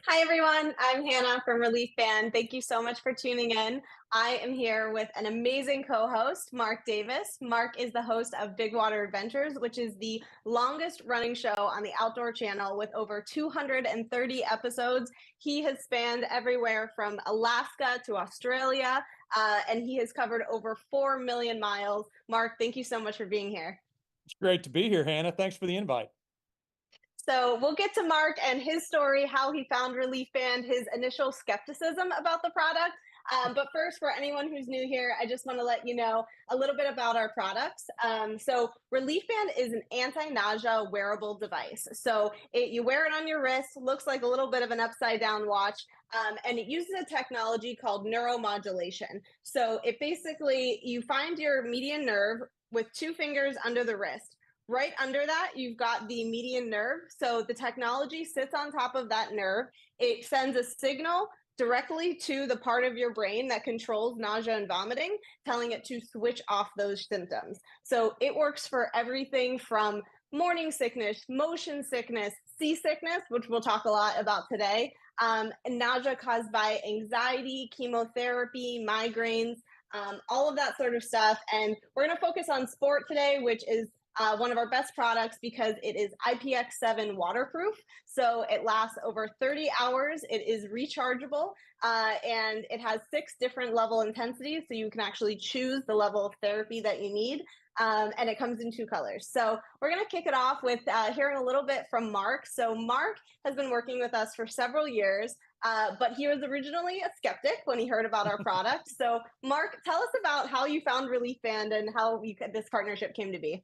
Hi, everyone. I'm Hannah from Relief Band. Thank you so much for tuning in. I am here with an amazing co host, Mark Davis. Mark is the host of Big Water Adventures, which is the longest running show on the Outdoor Channel with over 230 episodes. He has spanned everywhere from Alaska to Australia, and he has covered over 4 million miles. Mark, thank you so much for being here. It's great to be here, Hannah. Thanks for the invite. So we'll get to Mark and his story, how he found Relief Band, his initial skepticism about the product. But first, for anyone who's new here, I just want to let you know a little bit about our products. So Relief Band is an anti-nausea wearable device. So you wear it on your wrist, looks like a little bit of an upside down watch, and it uses a technology called neuromodulation. So it basically, you find your median nerve with two fingers under the wrist. Right under that, you've got the median nerve. So the technology sits on top of that nerve. It sends a signal directly to the part of your brain that controls nausea and vomiting, telling it to switch off those symptoms. So it works for everything from morning sickness, motion sickness, seasickness, which we'll talk a lot about today, and nausea caused by anxiety, chemotherapy, migraines, all of that sort of stuff. And we're going to focus on sport today, which is one of our best products because it is IPX7 waterproof. So it lasts over 30 hours. It is rechargeable and it has 6 different level intensities. So you can actually choose the level of therapy that you need. And it comes in 2 colors. So we're going to kick it off with hearing a little bit from Mark. So Mark has been working with us for several years. But he was originally a skeptic when he heard about our product. So, Mark, tell us about how you found Relief Band and how this partnership came to be.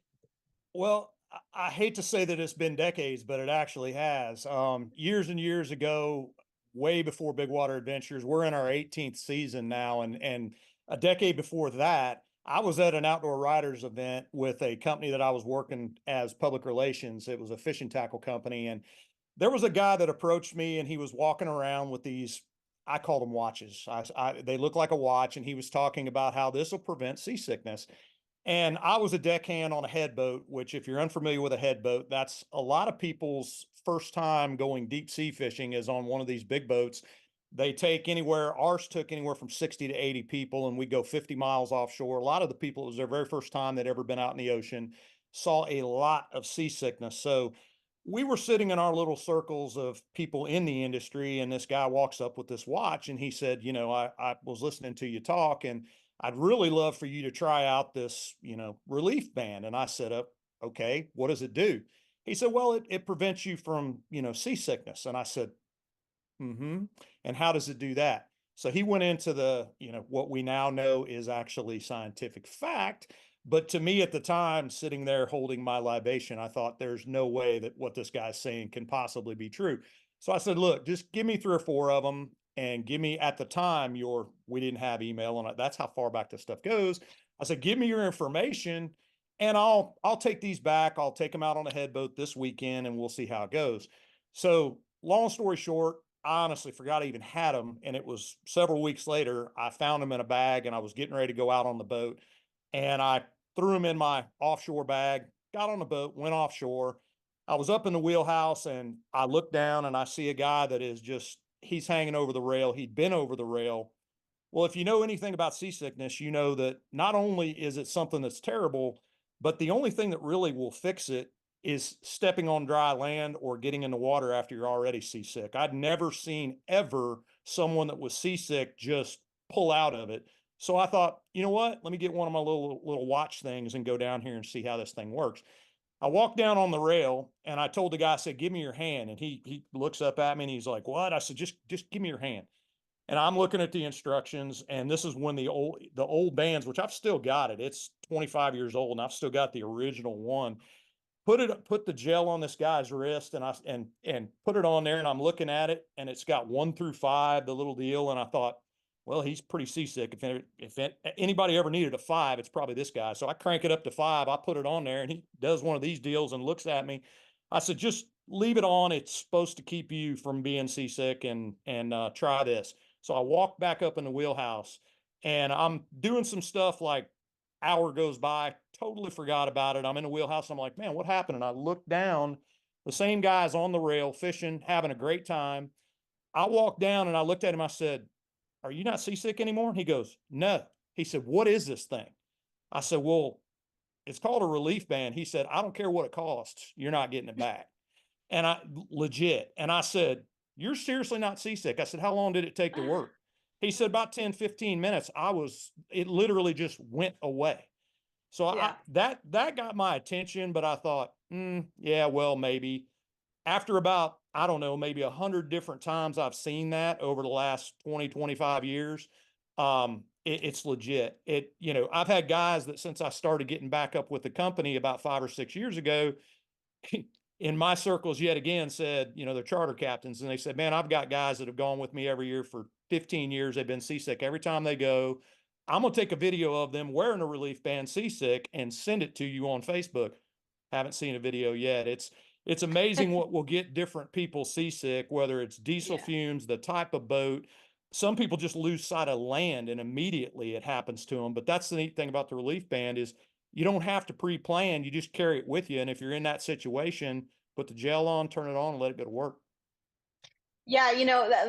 Well, I hate to say that it's been decades, but it actually has. Years and years ago, way before Big Water Adventures, we're in our 18th season now, and a decade before that, I was at an outdoor riders event with a company that I was working as public relations. It was a fishing tackle company, and there was a guy that approached me, and he was walking around with these. I called them watches. They look like a watch, and he was talking about how this will prevent seasickness. And I was a deckhand on a headboat, which, if you're unfamiliar with a headboat, that's a lot of people's first time going deep sea fishing is on one of these big boats. They take anywhere, ours took anywhere from 60 to 80 people, and we go 50 miles offshore. A lot of the people, it was their very first time they'd ever been out in the ocean, saw a lot of seasickness. So we were sitting in our little circles of people in the industry, and this guy walks up with this watch, and he said, I was listening to you talk, and I'd really love for you to try out this, relief band. And I said, okay, what does it do? He said, well, it prevents you from, seasickness. And I said, mm-hmm. And how does it do that? So he went into what we now know is actually scientific fact. But to me at the time, sitting there holding my libation, I thought there's no way that what this guy's saying can possibly be true. So I said, look, just give me 3 or 4 of them and give me at the time we didn't have email on it. That's how far back this stuff goes. I said, give me your information and I'll take these back. I'll take them out on a headboat this weekend and we'll see how it goes. So long story short, I honestly forgot I even had them. And it was several weeks later, I found them in a bag and I was getting ready to go out on the boat. And I threw them in my offshore bag, got on the boat, went offshore. I was up in the wheelhouse and I looked down and I see a guy that is he's hanging over the rail. He'd been over the rail. Well, if you know anything about seasickness, you know that not only is it something that's terrible, but the only thing that really will fix it is stepping on dry land or getting in the water after you're already seasick. I'd never seen ever someone that was seasick just pull out of it. So I thought, you know what? Let me get one of my little watch things and go down here and see how this thing works. I walked down on the rail and I told the guy, I said, give me your hand. And he looks up at me and he's like, what? I said, just give me your hand. And I'm looking at the instructions, and this is when the old bands, which I've still got it. It's 25 years old, and I've still got the original one. Put the gel on this guy's wrist, and put it on there, and I'm looking at it, and it's got 1 through 5, the little deal, and I thought, well, he's pretty seasick. If anybody ever needed a 5, it's probably this guy. So I crank it up to 5. I put it on there, and he does one of these deals and looks at me. I said, just leave it on. It's supposed to keep you from being seasick, and try this. So I walked back up in the wheelhouse and I'm doing some stuff like hour goes by, totally forgot about it. I'm in the wheelhouse. I'm like, man, what happened? And I look down, the same guy's on the rail fishing, having a great time. I walked down and I looked at him. I said, "Are you not seasick anymore?" He goes, "No." He said, "What is this thing?" I said, "Well, it's called a relief band." He said, "I don't care what it costs. You're not getting it back." And I legit. And I said, "You're seriously not seasick?" I said, "How long did it take to work?" He said, "About 10, 15 minutes. It literally just went away. So Yeah. that got my attention, but I thought, yeah, well, maybe after about, I don't know, maybe 100 different times I've seen that over the last 20, 25 years. It's legit. I've had guys that since I started getting back up with the company about 5 or 6 years ago, in my circles yet again said, they're charter captains. And they said, "Man, I've got guys that have gone with me every year for 15 years. They've been seasick every time they go. I'm going to take a video of them wearing a relief band seasick and send it to you on Facebook." Haven't seen a video yet. It's amazing what will get different people seasick, whether it's diesel Yeah. fumes, the type of boat. Some people just lose sight of land and immediately it happens to them. But that's the neat thing about the relief band is you don't have to pre-plan. You just carry it with you. And if you're in that situation, put the gel on, turn it on, and let it go to work. Yeah,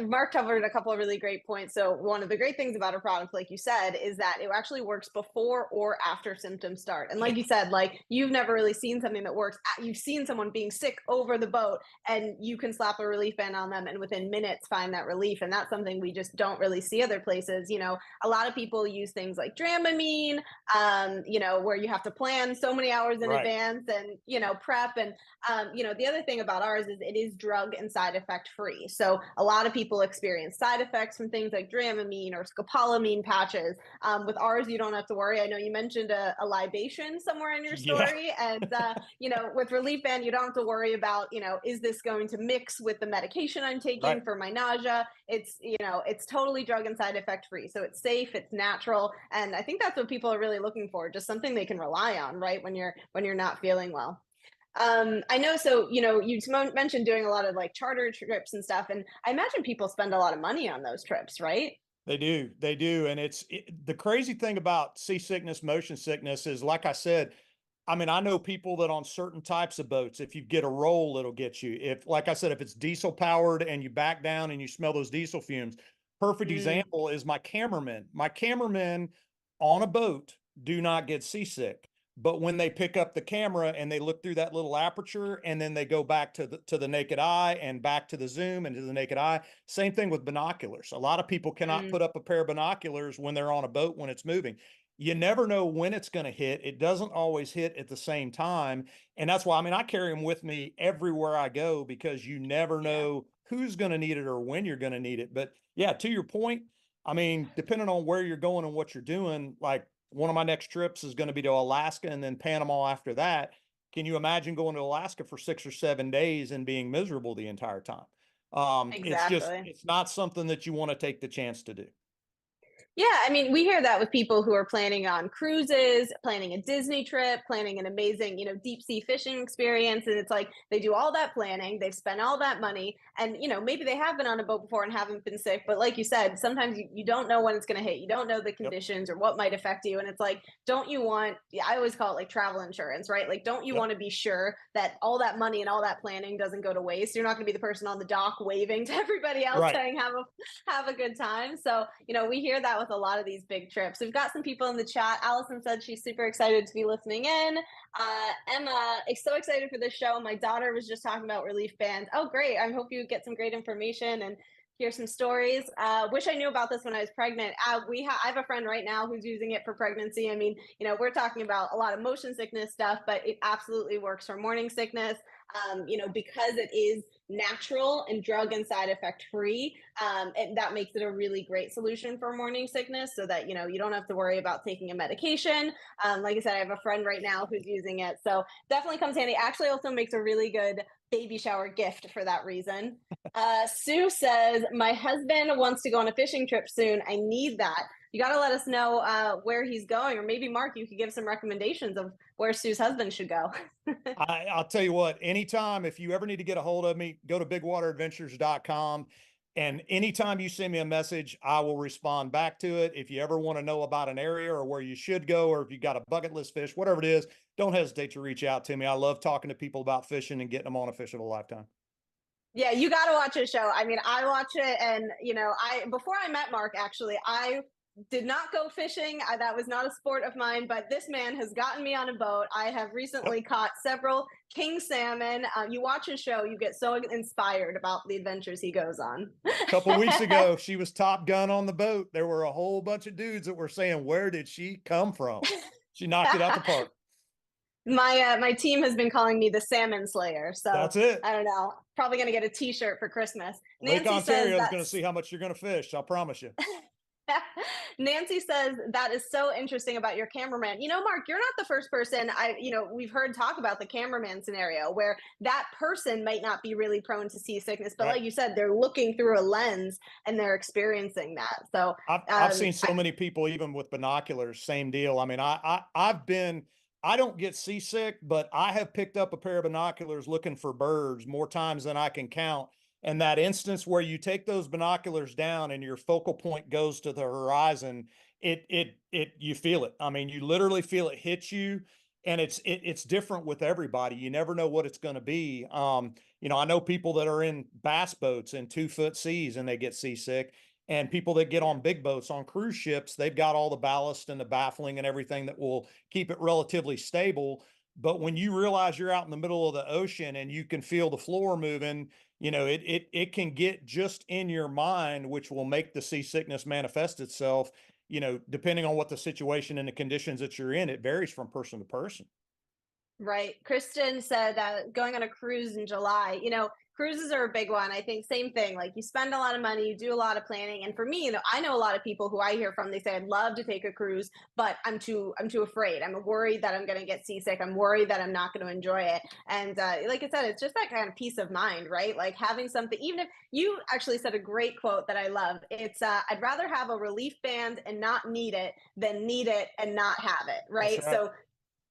Mark covered a couple of really great points. So, one of the great things about a product, like you said, is that it actually works before or after symptoms start. And Yeah. like you said, like you've never really seen something that works. You've seen someone being sick over the boat, and you can slap a relief band on them and within minutes find that relief. And that's something we just don't really see other places. A lot of people use things like Dramamine, where you have to plan so many hours in Right. advance and, prep. And the other thing about ours is it is drug and side effect free. So a lot of people experience side effects from things like Dramamine or scopolamine patches. With ours, you don't have to worry. I know you mentioned a libation somewhere in your Yeah. story, and with Relief Band, you don't have to worry about, is this going to mix with the medication I'm taking Right. for my nausea? It's totally drug and side effect free, so it's safe, it's natural, and I think that's what people are really looking for, just something they can rely on, right, when you're not feeling well. I know. So, you mentioned doing a lot of like charter trips and stuff, and I imagine people spend a lot of money on those trips, right? They do. They do. And the crazy thing about seasickness, motion sickness is, like I said, I mean, I know people that on certain types of boats, if you get a roll, it'll get you. If, like I said, if it's diesel powered and you back down and you smell those diesel fumes, perfect Mm, example is my cameramen. My cameramen on a boat do not get seasick. But when they pick up the camera and they look through that little aperture and then they go back to the naked eye and back to the zoom and to the naked eye, same thing with binoculars. A lot of people cannot mm, put up a pair of binoculars when they're on a boat when it's moving. You never know when it's going to hit. It doesn't always hit at the same time. And that's why, I mean, I carry them with me everywhere I go because you never yeah. know who's going to need it or when you're going to need it. But yeah, to your point, I mean, depending on where you're going and what you're doing, like one of my next trips is going to be to Alaska and then Panama after that. Can you imagine going to Alaska for 6 or 7 days and being miserable the entire time? Exactly. It's not something that you want to take the chance to do. Yeah, I mean, we hear that with people who are planning on cruises, planning a Disney trip, planning an amazing, deep sea fishing experience. And it's like they do all that planning, they've spent all that money, and, maybe they have been on a boat before and haven't been sick. But like you said, sometimes you don't know when it's going to hit. You don't know the Yep. conditions or what might affect you. And it's like, don't you want, yeah, I always call it like travel insurance, right? Like, don't you Yep. want to be sure that all that money and all that planning doesn't go to waste? You're not going to be the person on the dock waving to everybody else Right. saying, have a good time. So, we hear that with a lot of these big trips. We've got some people in the chat. Allison said she's super excited to be listening in. Emma is so excited for this show. My daughter was just talking about relief bands. Oh, great. I hope you get some great information and hear some stories. Wish I knew about this when I was pregnant. I have a friend right now who's using it for pregnancy. I mean, we're talking about a lot of motion sickness stuff, but it absolutely works for morning sickness. Because it is natural and drug and side effect free, and that makes it a really great solution for morning sickness, so that you don't have to worry about taking a medication. Like I said, I have a friend right now who's using it, so definitely comes handy. Actually, also makes a really good baby shower gift for that reason. Sue says, my husband wants to go on a fishing trip soon. I need that. You got to let us know where he's going, or maybe Mark, you could give some recommendations of where Sue's husband should go. I'll tell you what, anytime, if you ever need to get a hold of me, go to bigwateradventures.com. And anytime you send me a message, I will respond back to it. If you ever want to know about an area or where you should go, or if you got a bucket list fish, whatever it is, don't hesitate to reach out to me. I love talking to people about fishing and getting them on a fish of a lifetime. Yeah, you got to watch his show. I mean, I watch it, and I before I met Mark, actually, I did not go fishing. That was not a sport of mine, but this man has gotten me on a boat. I have Yep. recently caught several king salmon. You watch his show, you get so inspired about the adventures he goes on. Couple weeks ago, she was Top Gun on the boat. There were a whole bunch of dudes that were saying, "Where did she come from?" She knocked it out the park. My team has been calling me the salmon slayer, so That's it. I don't know. Probably going to get a T-shirt for Christmas. Lake Nancy says Ontario is going to that's see how much you're going to fish. I promise you. Nancy says that is so interesting about your cameraman. Mark, you're not the first person we've heard talk about the cameraman scenario where that person might not be really prone to seasickness, but Right. like you said, they're looking through a lens and they're experiencing that. So, I've seen so many people, even with binoculars, same deal. I mean, I don't get seasick, but I have picked up a pair of binoculars looking for birds more times than I can count. And that instance where you take those binoculars down and your focal point goes to the horizon, you feel it. I mean, you literally feel it hit you, and it's different with everybody. You never know what it's going to be. I know people that are in bass boats in 2 foot seas and they get seasick, and people that get on big boats on cruise ships, they've got all the ballast and the baffling and everything that will keep it relatively stable. But when you realize you're out in the middle of the ocean and you can feel the floor moving, it can get just in your mind, which will make the seasickness manifest itself. Depending on what the situation and the conditions that you're in, it varies from person to person. Right. Kristen said that going on a cruise in July, cruises are a big one. I think same thing. Like you spend a lot of money, you do a lot of planning. And for me, I know a lot of people who I hear from, they say, I'd love to take a cruise, but I'm too afraid. I'm worried that I'm going to get seasick. I'm worried that I'm not going to enjoy it. And like I said, it's just that kind of peace of mind, right? Like having something, even if you actually said a great quote that I love, it's, I'd rather have a relief band and not need it than need it and not have it. That's Right. right. So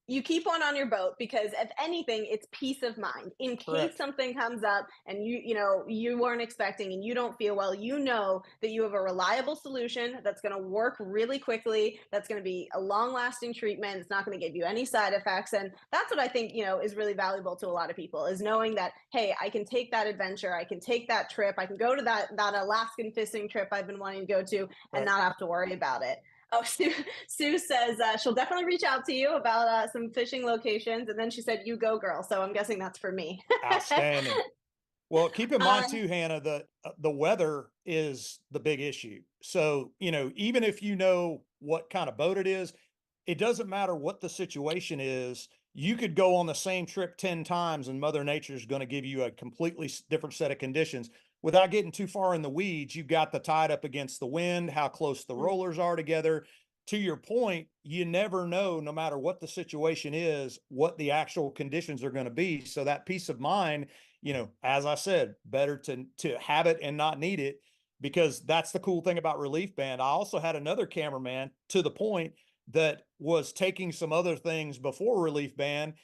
you keep one on your boat because if anything, it's peace of mind in case Correct. something comes up and you weren't expecting and you don't feel well. You know that you have a reliable solution that's going to work really quickly, that's going to be a long lasting treatment, it's not going to give you any side effects. And that's what I think is really valuable to a lot of people, is knowing that, hey, I can take that adventure, I can take that trip, I can go to that Alaskan fishing trip I've been wanting to go to and Right. not have to worry about it. Oh, Sue says she'll definitely reach out to you about some fishing locations. And then she said, you go, girl. So I'm guessing that's for me. Outstanding. Well, keep in uh, mind too, Hannah, that the weather is the big issue. So, even if you know what kind of boat it is, it doesn't matter what the situation is. You could go on the same trip 10 times and Mother Nature is going to give you a completely different set of conditions. Without getting too far in the weeds, you've got the tide up against the wind, how close the rollers are together. To your point, you never know, no matter what the situation is, what the actual conditions are going to be. So that peace of mind, as I said, better to have it and not need it, because that's the cool thing about Relief Band. I also had another cameraman, to the point, that was taking some other things before Relief Band,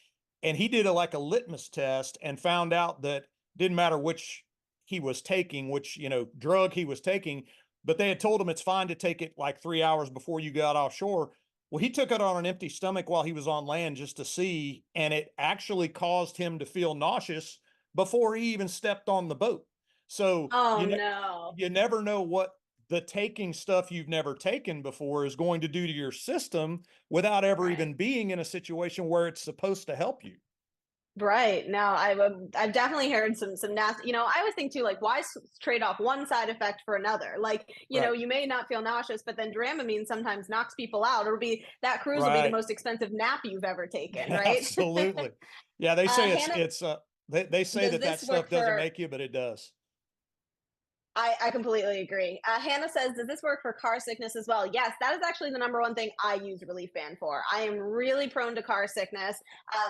and he did like a litmus test and found out that didn't matter which he was taking, which drug he was taking, but they had told him it's fine to take it like 3 hours before you got offshore. Well, he took it on an empty stomach while he was on land just to see, and it actually caused him to feel nauseous before he even stepped on the boat. So oh, no. you never know what the taking stuff you've never taken before is going to do to your system without ever Right. even being in a situation where it's supposed to help you. Right. No, I've definitely heard some nasty, I always think too, like, why trade off one side effect for another? Like, Right. you may not feel nauseous, but then Dramamine sometimes knocks people out. That cruise will be the Right. most expensive nap you've ever taken, right? Absolutely. Yeah, they say Hannah, they say does that that this stuff work doesn't for make you, but it does. I completely agree. Hannah says, does this work for car sickness as well? Yes, that is actually the number one thing I use Relief Band for. I am really prone to car sickness,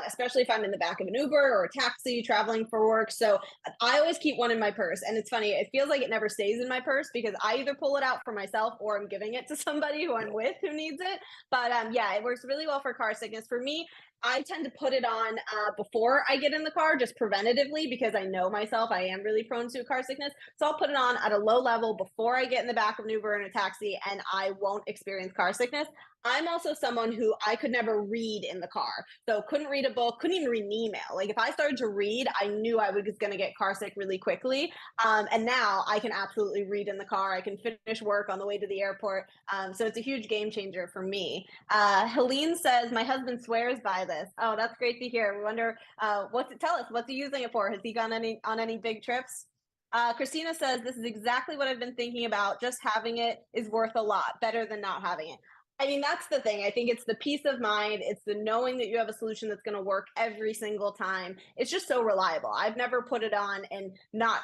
especially if I'm in the back of an Uber or a taxi traveling for work. So I always keep one in my purse. And it's funny, it feels like it never stays in my purse because I either pull it out for myself or I'm giving it to somebody who I'm Yeah. with who needs it. But yeah, it works really well for car sickness. For me, I tend to put it on before I get in the car, just preventatively, because I know myself, I am really prone to car sickness. So I'll put it on at a low level before I get in the back of an Uber and a taxi, and I won't experience car sickness. I'm also someone who I could never read in the car. So couldn't read a book, couldn't even read an email. Like if I started to read, I knew I was going to get car sick really quickly. And now I can absolutely read in the car. I can finish work on the way to the airport. So it's a huge game changer for me. Helene says, my husband swears by this. Oh, that's great to hear. We wonder, tell us, what's he using it for? Has he gone on any big trips? Christina says, this is exactly what I've been thinking about. Just having it is worth a lot, better than not having it. I mean, that's the thing. I think it's the peace of mind. It's the knowing that you have a solution that's going to work every single time. It's just so reliable. I've never put it on and not,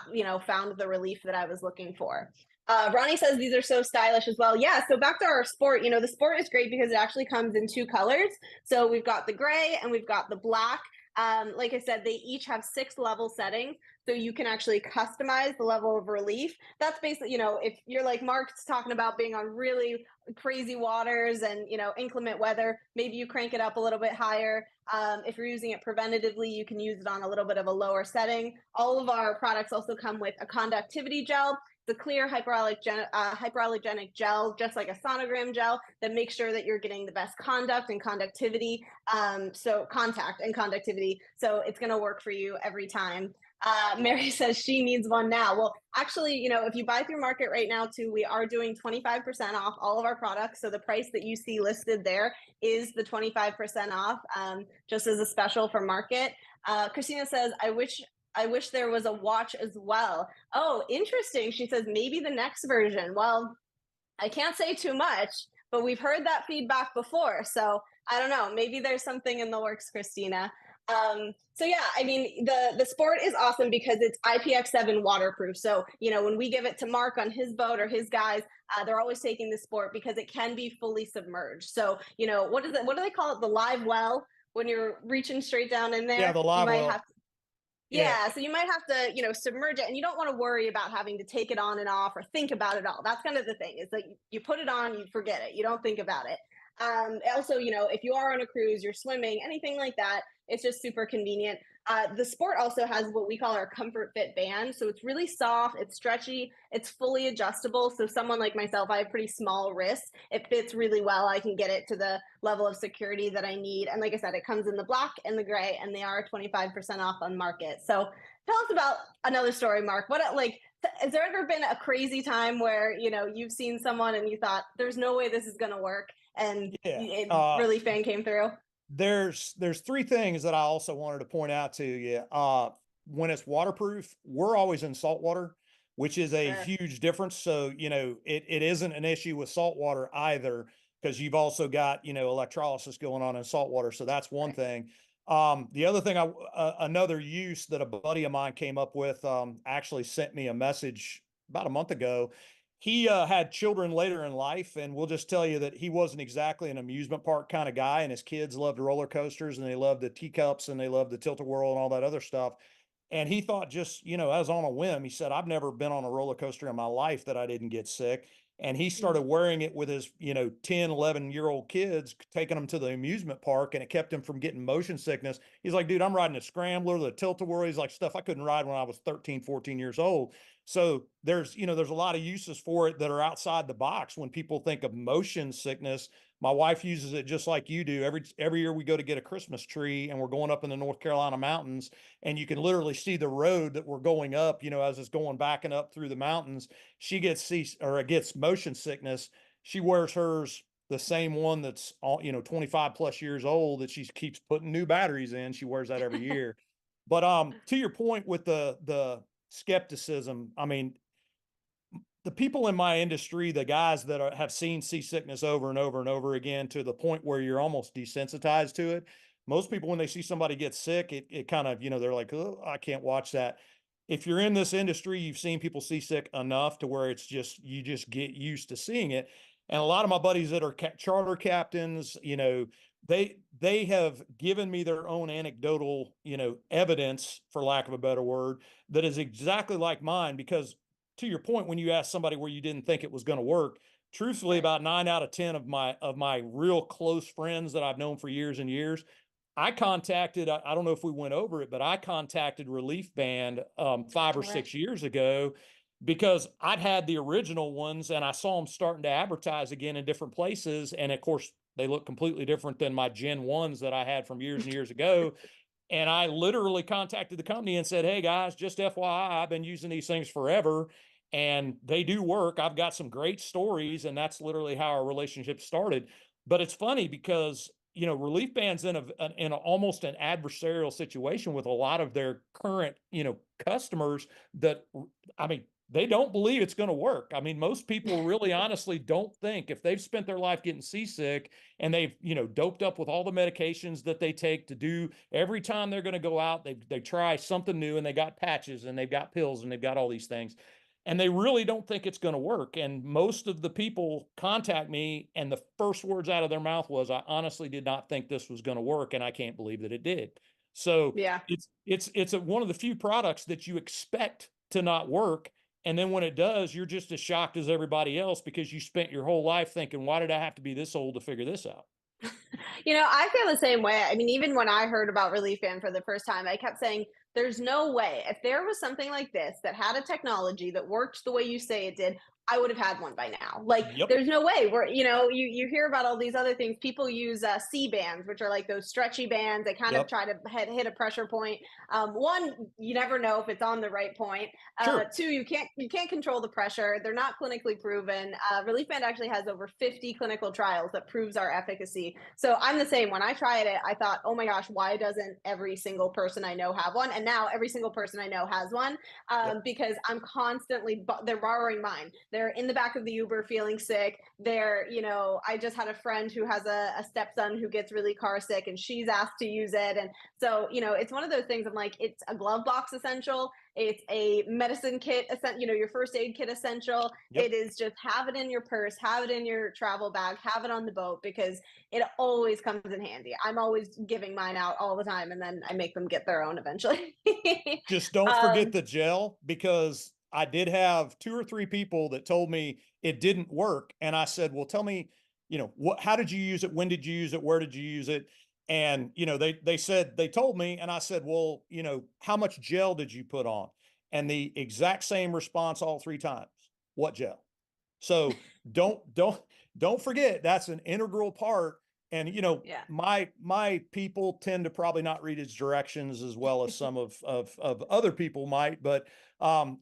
found the relief that I was looking for. Ronnie says these are so stylish as well. Yeah. So back to our sport, the sport is great because it actually comes in two colors. So we've got the gray and we've got the black. Like I said, they each have 6 level settings. So you can actually customize the level of relief. That's basically, if you're like Mark's talking about being on really crazy waters and inclement weather, maybe you crank it up a little bit higher. If you're using it preventatively, you can use it on a little bit of a lower setting. All of our products also come with a conductivity gel. The clear hyperallergenic gel, just like a sonogram gel, that makes sure that you're getting the best conduct and conductivity. So contact and conductivity. So it's going to work for you every time. Mary says she needs one now. Well, actually, if you buy through Market right now too, we are doing 25% off all of our products. So the price that you see listed there is the 25% off, just as a special for Market. Christina says, I wish there was a watch as well. Oh, interesting. She says maybe the next version. Well, I can't say too much, but we've heard that feedback before. So I don't know. Maybe there's something in the works, Christina. So yeah, I mean, the sport is awesome because it's IPX7 waterproof. So when we give it to Mark on his boat or his guys, they're always taking the sport because it can be fully submerged. So what is it? What do they call it? The live well, when you're reaching straight down in Yeah, there, the you live might well. have Yeah. yeah, so you might have to, submerge it, and you don't want to worry about having to take it on and off or think about it all. That's kind of the thing. Is like you put it on, you forget it. You don't think about it. Also, if you are on a cruise, you're swimming, anything like that, it's just super convenient. The sport also has what we call our comfort fit band. So it's really soft, it's stretchy, it's fully adjustable. So someone like myself, I have pretty small wrists. It fits really well. I can get it to the level of security that I need. And like I said, it comes in the black and the gray, and they are 25% off on Market. So tell us about another story, Mark. Has there ever been a crazy time where, you've seen someone and you thought, there's no way this is going to work, and Yeah. really fan came through? There's 3 things that I also wanted to point out to you. When it's waterproof, we're always in salt water, which is a Uh, huge difference. So, it isn't an issue with salt water either, because you've also got, electrolysis going on in salt water. So that's one right. thing. The other thing, another use that a buddy of mine came up with, actually sent me a message about a month ago. He had children later in life, and we'll just tell you that he wasn't exactly an amusement park kind of guy, and his kids loved roller coasters and they loved the teacups and they loved the tilt-a-whirl and all that other stuff. And he thought, just, as on a whim, he said, I've never been on a roller coaster in my life that I didn't get sick. And he started Mm. wearing it with his, 10, 11-year-old kids, taking them to the amusement park, and it kept him from getting motion sickness. He's like, dude, I'm riding a scrambler, the tilt-a-whirl. He's like, stuff I couldn't ride when I was 13, 14 years old. So there's a lot of uses for it that are outside the box. When people think of motion sickness, my wife uses it just like you do. Every year we go to get a Christmas tree, and we're going up in the North Carolina mountains, and you can literally see the road that we're going up, as it's going backing up through the mountains. She gets motion sickness. She wears hers, the same one that's all, 25 plus years old, that she keeps putting new batteries in. She wears that every year. But to your point with the skepticism, I mean, the people in my industry, the guys that have seen seasickness over and over and over again, to the point where you're almost desensitized to it. Most people, when they see somebody get sick, it kind of, they're like, oh, I can't watch that. If you're in this industry, you've seen people seasick enough to where you just get used to seeing it. And a lot of my buddies that are charter captains, they have given me their own anecdotal, evidence, for lack of a better word, that is exactly like mine. Because to your point, when you ask somebody where you didn't think it was going to work, truthfully, Right. about 9 out of 10 of my real close friends that I've known for years and years, I contacted, I don't know if we went over it, but I contacted Relief Band 5 or All right. 6 years ago, because I'd had the original ones and I saw them starting to advertise again in different places. And of course, They look completely different than my Gen 1s that I had from years and years ago. And I literally contacted the company and said, hey guys, just FYI, I've been using these things forever and they do work. I've got some great stories. And that's literally how our relationship started. But it's funny because, you know, Relief Band's in almost an adversarial situation with a lot of their current, you know, customers that, I mean, they don't believe it's going to work. I mean, most people really honestly don't think, if they've spent their life getting seasick and they've, you know, doped up with all the medications that they take to do every time they're going to go out, they try something new, and they got patches and they've got pills and they've got all these things. And they really don't think it's going to work. And most of the people contact me, and the first words out of their mouth was, I honestly did not think this was going to work, and I can't believe that it did. So Yeah. it's one of the few products that you expect to not work. And then when it does, you're just as shocked as everybody else because you spent your whole life thinking, why did I have to be this old to figure this out? You know, I feel the same way. I mean, even when I heard about Relief Band for the first time, I kept saying, there's no way. If there was something like this that had a technology that worked the way you say it did, I would have had one by now. Like, Yep. there's no way. Where, you know, you hear about all these other things. People use C bands, which are like those stretchy bands. They kind of Yep. try to hit a pressure point. One, you never know if it's on the right point. Sure. Two, you can't control the pressure. They're not clinically proven. Relief Band actually has over 50 clinical trials that proves our efficacy. So I'm the same. When I tried it, I thought, oh my gosh, why doesn't every single person I know have one? And now every single person I know has one, Yep. because I'm constantly, they're borrowing mine. They're in the back of the Uber feeling sick. They're, you know, I just had a friend who has a stepson who gets really car sick, and she's asked to use it. And so, you know, it's one of those things. I'm like, it's a glove box essential. It's a medicine kit, you know, your first aid kit essential. Yep. It is just have it in your purse, have it in your travel bag, have it on the boat, because it always comes in handy. I'm always giving mine out all the time, and then I make them get their own eventually. Just don't forget um, the gel, because I did have 2 or 3 people that told me it didn't work. And I said, well, tell me, you know, how did you use it? When did you use it? Where did you use it? And, you know, they said, they told me, and I said, well, you know, how much gel did you put on? And the exact same response all 3 times. What gel? So don't forget, that's an integral part. And you know, yeah. my people tend to probably not read its directions as well as some of other people might, but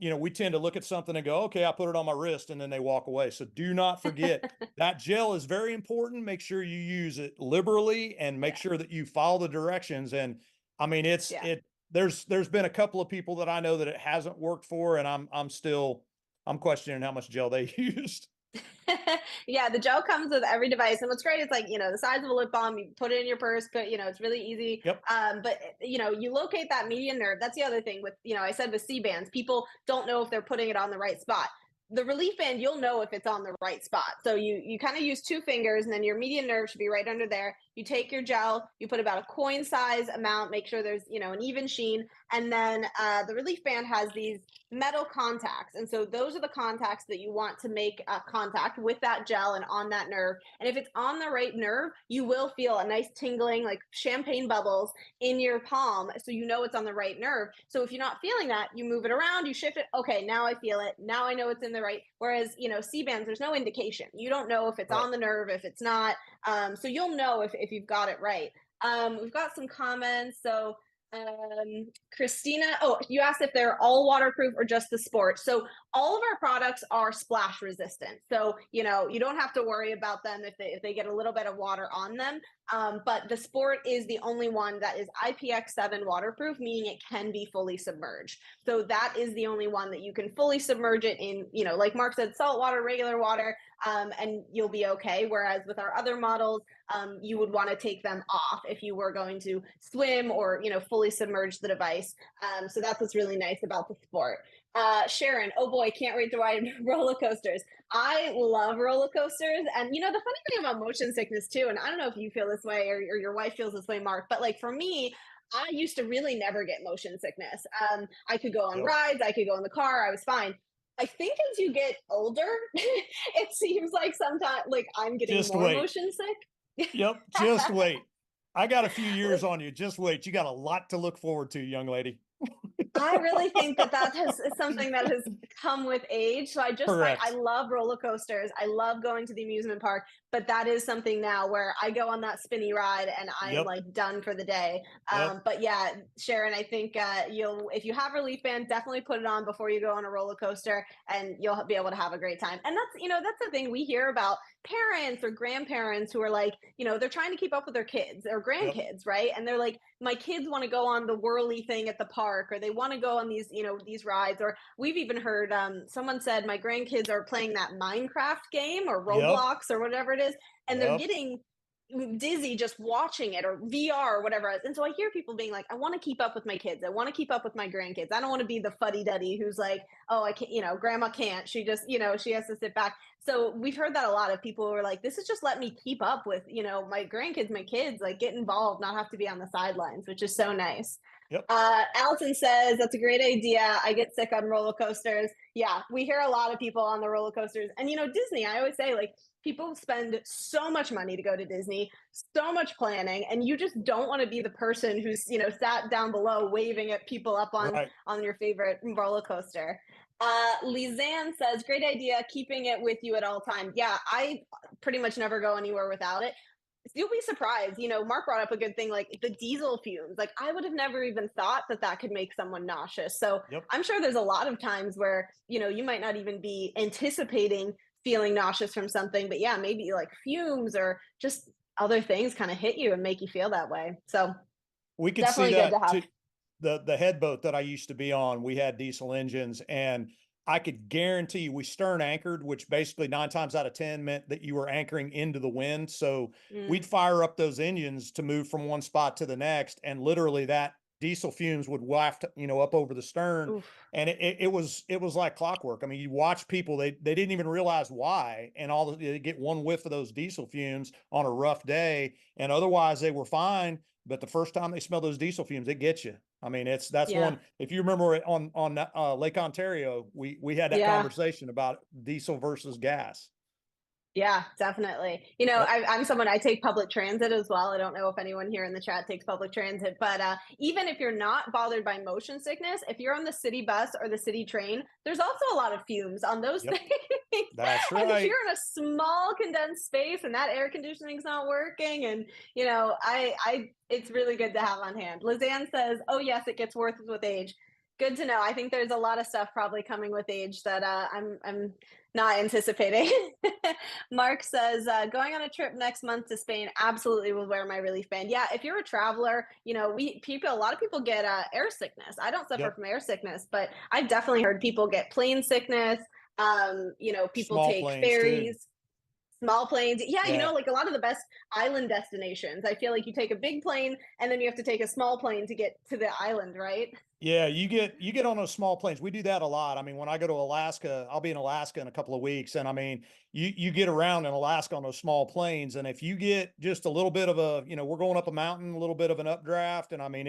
you know, we tend to look at something and go, okay, I put it on my wrist, and then they walk away. So do not forget, that gel is very important. Make sure you use it liberally and make Yeah. sure that you follow the directions. And I mean, Yeah. there's been a couple of people that I know that it hasn't worked for, and I'm questioning how much gel they used. Yeah, the gel comes with every device, and what's great is, like, you know, the size of a lip balm. You put it in your purse, but you know, it's really easy. Yep. But you know, you locate that median nerve. That's the other thing with, you know, I said with C bands, people don't know if they're putting it on the right spot. The Relief Band, you'll know if it's on the right spot. So you kind of use 2 fingers, and then your median nerve should be right under there. You take your gel, you put about a coin size amount, make sure there's, you know, an even sheen, and then the Relief Band has these metal contacts. And so those are the contacts that you want to make contact with that gel and on that nerve. And if it's on the right nerve, you will feel a nice tingling, like champagne bubbles in your palm. So you know it's on the right nerve. So if you're not feeling that, you move it around, you shift it. Okay, now I feel it. Now I know it's in the right. Whereas, you know, C bands, there's no indication. You don't know if it's Right. on the nerve, if it's not. So you'll know if you've got it right. We've got some comments. So Christina, oh, you asked if they're all waterproof or just the sport. So all of our products are splash resistant. So, you know, you don't have to worry about them if they get a little bit of water on them. But the sport is the only one that is IPX7 waterproof, meaning it can be fully submerged. So that is the only one that you can fully submerge it in, you know, like Mark said, salt water, regular water, and you'll be okay. Whereas with our other models, you would want to take them off if you were going to swim or, you know, fully submerge the device. So that's what's really nice about the sport. Sharon, oh boy, can't wait to ride roller coasters. I love roller coasters. And, you know, the funny thing about motion sickness, too, and I don't know if you feel this way or your wife feels this way, Mark, but like for me, I used to really never get motion sickness. I could go on Yep. rides, I could go in the car, I was fine. I think as you get older, it seems like sometimes like I'm getting Just more wait. motion sick. Yep. Just wait. I got a few years on you. Just wait. You got a lot to look forward to, young lady. I really think that is something that has come with age. So I just find I Correct. love roller coasters. I love going to the amusement park, but that is something now where I go on that spinny ride and I am Yep. like done for the day. Yep. But yeah, Sharon, I think you'll if you have Relief Band, definitely put it on before you go on a roller coaster, and you'll be able to have a great time. And that's the thing we hear about parents or grandparents who are like, they're trying to keep up with their kids or Yep. grandkids, right? And they're like, my kids want to go on the whirly thing at the park, or they want to go on these rides. Or we've even heard someone said my grandkids are playing that Minecraft game or Yep. Roblox or whatever it is, and they're Yep. getting dizzy just watching it, or VR or whatever. And so I hear people being like, I want to keep up with my kids. I want to keep up with my grandkids. I don't want to be the fuddy duddy who's like, oh, I can't, grandma can't. She just, she has to sit back. So we've heard that a lot of people who are like, this is just let me keep up with, my grandkids, my kids, like get involved, not have to be on the sidelines, which is so nice. Yep. Allison says that's a great idea. I get sick on roller coasters. Yeah, we hear a lot of people on the roller coasters. And Disney, I always say, like, people spend so much money to go to Disney, so much planning, and you just don't want to be the person who's, sat down below waving at people up Right. on your favorite roller coaster. Lizanne says, great idea, keeping it with you at all times. Yeah, I pretty much never go anywhere without it. You'll be surprised. Mark brought up a good thing, like the diesel fumes. Like, I would have never even thought that that could make someone nauseous. So Yep. I'm sure there's a lot of times where, you might not even be anticipating feeling nauseous from something, but yeah, maybe like fumes or just other things kind of hit you and make you feel that way. So We could see definitely good to that have. too. The head boat that I used to be on, we had diesel engines, and I could guarantee you we stern anchored, which basically 9 times out of 10 meant that you were anchoring into the wind. So we'd Mm, fire up those engines to move from one spot to the next, and literally that diesel fumes would waft, up over the stern. oof. And it was like clockwork. I mean, you watch people, they didn't even realize why, and they get one whiff of those diesel fumes on a rough day, and otherwise they were fine. But the first time they smell those diesel fumes, it gets you. I mean, that's Yeah. one. If you remember it on Lake Ontario, we had that Yeah. conversation about diesel versus gas. Yeah, definitely. Yep. I'm someone, I take public transit as well. I don't know if anyone here in the chat takes public transit, but even if you're not bothered by motion sickness, if you're on the city bus or the city train, there's also a lot of fumes on those Yep. things. That's And if right. you're in a small condensed space and that air conditioning's not working, and it's really good to have on hand. Lizanne says, "Oh yes, it gets worse with age." Good to know. I think there's a lot of stuff probably coming with age that I'm not anticipating. Mark says, going on a trip next month to Spain, absolutely will wear my relief band. Yeah, if you're a traveler, a lot of people get air sickness. I don't suffer Yep. from air sickness, but I've definitely heard people get plane sickness. People Small take planes too. ferries, small planes. Yeah, Yeah. like a lot of the best island destinations. I feel like you take a big plane and then you have to take a small plane to get to the island, right? Yeah, you get on those small planes. We do that a lot. I mean, when I go to Alaska, I'll be in Alaska in a couple of weeks, and I mean, you get around in Alaska on those small planes, and if you get just a little bit of a, we're going up a mountain, a little bit of an updraft, and I mean,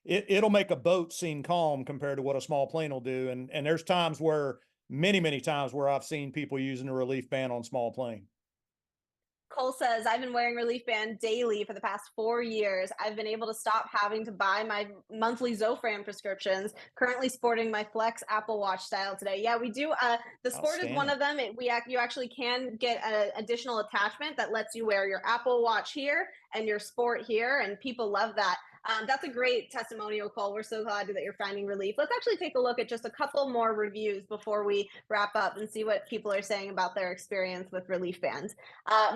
it'll make a boat seem calm compared to what a small plane will do. And there's times where many times where I've seen people using a relief band on small plane. Cole says, I've been wearing Relief Band daily for the past 4 years. I've been able to stop having to buy my monthly Zofran prescriptions, currently sporting my Flex Apple Watch style today. Yeah, we do. The Sport is one Outstanding. of them. You actually can get an additional attachment that lets you wear your Apple Watch here and your Sport here, and people love that. That's a great testimonial, Cole. We're so glad that you're finding relief. Let's actually take a look at just a couple more reviews before we wrap up and see what people are saying about their experience with Relief Bands.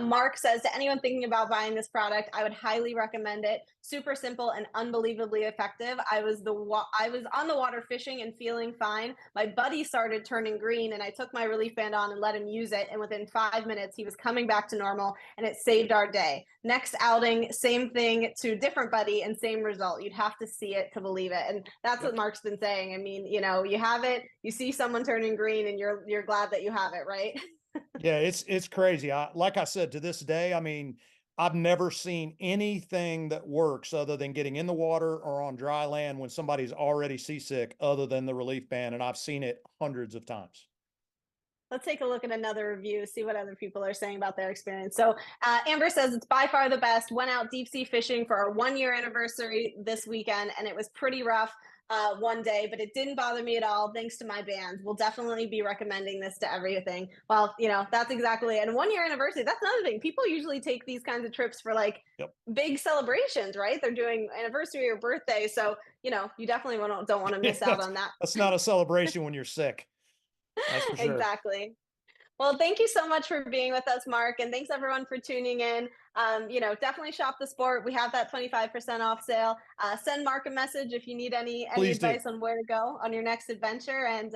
Mark says, to anyone thinking about buying this product, I would highly recommend it. Super simple and unbelievably effective. I was on the water fishing and feeling fine. My buddy started turning green, and I took my relief band on and let him use it. And within 5 minutes, he was coming back to normal, and it saved our day. Next outing, same thing to different buddy, and same result. You'd have to see it to believe it. And that's what Yep. Mark's been saying. I mean, you have it, you see someone turning green, and you're glad that you have it, right? Yeah, it's crazy. Like I said, to this day, I mean, I've never seen anything that works other than getting in the water or on dry land when somebody's already seasick, other than the relief band, and I've seen it hundreds of times. Let's take a look at another review, see what other people are saying about their experience. So Amber says it's by far the best. Went out deep sea fishing for our 1 year anniversary this weekend, and it was pretty rough. one day, but it didn't bother me at all. Thanks to my band. We'll definitely be recommending this to everything. Well, that's exactly it. And 1 year anniversary, that's another thing. People usually take these kinds of trips for like Yep. big celebrations, right? They're doing anniversary or birthday. So, you definitely don't want to miss out on that. That's not a celebration when you're sick. That's for sure. Exactly. Well, thank you so much for being with us, Mark. And thanks everyone for tuning in. Definitely shop the sport. We have that 25% off sale. Send Mark a message if you need any Please do. advice on where to go on your next adventure. And,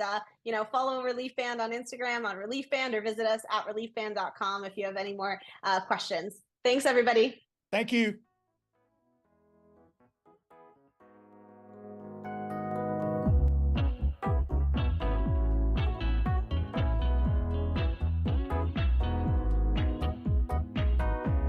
follow Relief Band on Instagram on Relief Band, or visit us at reliefband.com if you have any more questions. Thanks, everybody. Thank you.